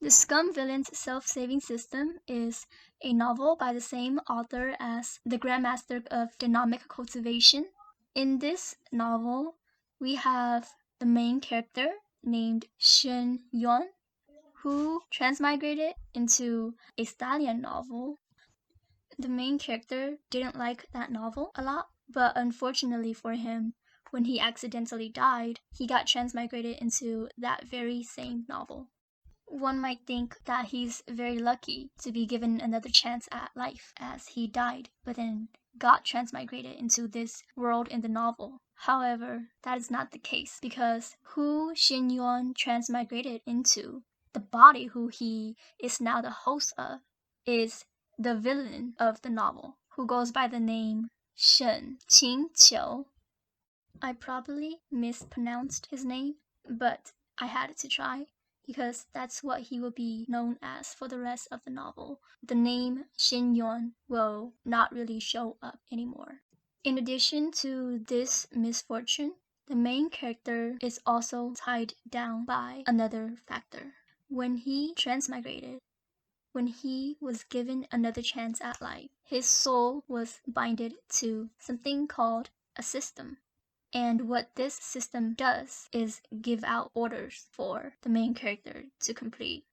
The Scum Villain's Self-Saving System is a novel by the same author as The Grandmaster of Dynamic Cultivation. In this novel, we have the main character named Shen, who transmigrated into a stallion novel. The main character didn't like that novel a lot, but unfortunately for him, when he accidentally died, he got transmigrated into that very same novel. One might think that he's very lucky to be given another chance at life, as he died, but then got transmigrated into this world in the novel. However, that is not the case, because who Xinyuan transmigrated into, the body who he is now the host of, is the villain of the novel, who goes by the name Shen Qingqi. I probably mispronounced his name, but I had to try, because that's what he will be known as for the rest of the novel. The name Xinyuan will not really show up anymore. In addition to this misfortune, the main character is also tied down by another factor. When he transmigrated, when he was given another chance at life, his soul was binded to something called a system. And what this system does is give out orders for the main character to complete.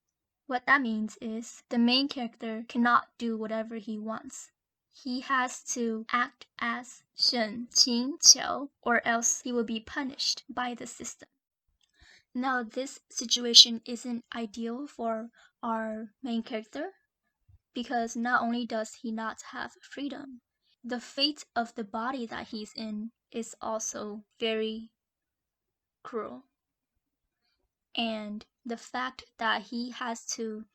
What that means is the main character cannot do whatever he wants. He has to act as Shen Qingqiu, or else he will be punished by the system. Now, this situation isn't ideal for our main character, because not only does he not have freedom, the fate of the body that he's in is also very cruel. And the fact that he has to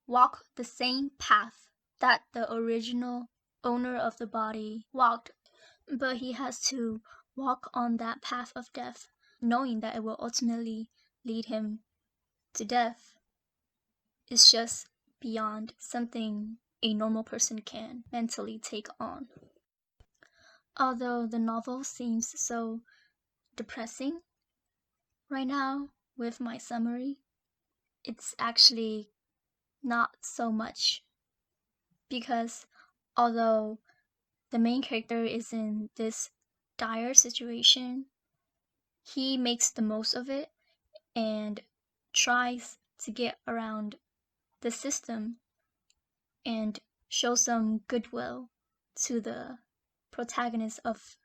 walk the same path that the original owner of the body walked, but he has to walk on that path of death, knowing that it will ultimately lead him to death, is just beyond something a normal person can mentally take on. Although the novel seems so depressing right now with my summary, it's actually not so much, because although the main character is in this dire situation, he makes the most of it and tries to get around the system and show some goodwill to the protagonist of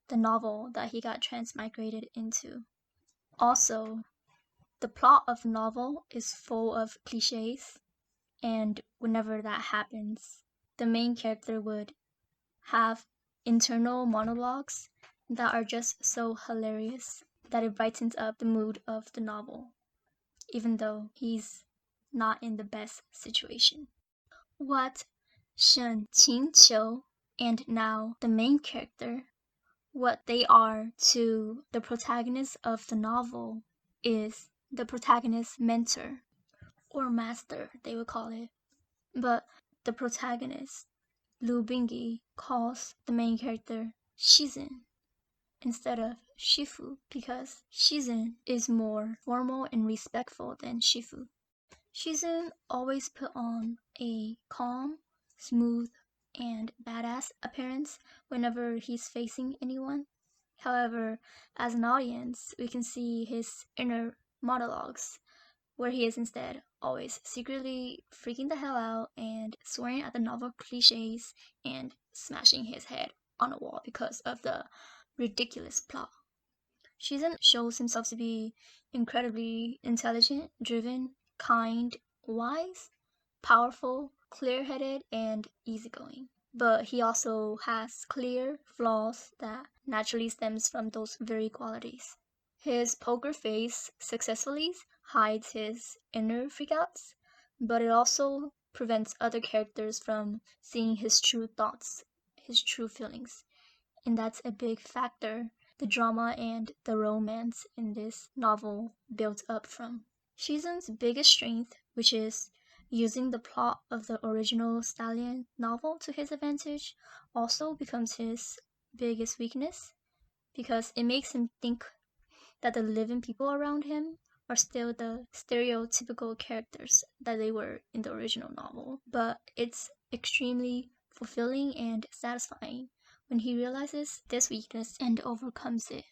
the novel that he got transmigrated into. Also, the plot of the novel is full of cliches, and whenever that happens, the main character would have internal monologues that are just so hilarious that it brightens up the mood of the novel, even though he's not in the best situation. What Shen Qingqiu and now the main character, what they are to the protagonist of the novel, is the protagonist's mentor, or master, they would call it. But the protagonist, Luo Binghe, calls the main character Shizun instead of Shifu, because Shizun is more formal and respectful than Shifu. Shizun always put on a calm, smooth, and badass appearance whenever he's facing anyone. However, as an audience, we can see his inner monologues, where he is instead always secretly freaking the hell out and swearing at the novel cliches and smashing his head on a wall because of the ridiculous plot. Shizun shows himself to be incredibly intelligent, driven, kind, wise, powerful, clear-headed, and easygoing. But he also has clear flaws that naturally stems from those very qualities. His poker face successfully hides his inner freakouts, but it also prevents other characters from seeing his true thoughts, his true feelings. And that's a big factor the drama and the romance in this novel built up from. Shizun's biggest strength, which is using the plot of the original Stallion novel to his advantage, also becomes his biggest weakness, because it makes him think that the living people around him are still the stereotypical characters that they were in the original novel, but it's extremely fulfilling and satisfying when he realizes this weakness and overcomes it.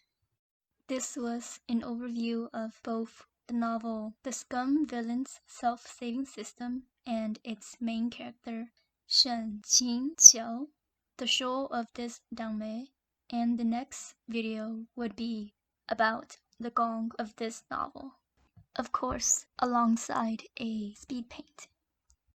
This was an overview of both the novel The Scum Villain's Self-Saving System and its main character, Shen Qingqi, the show of this Dangmei, and the next video would be about the Gong of this novel. Of course, alongside a speed paint.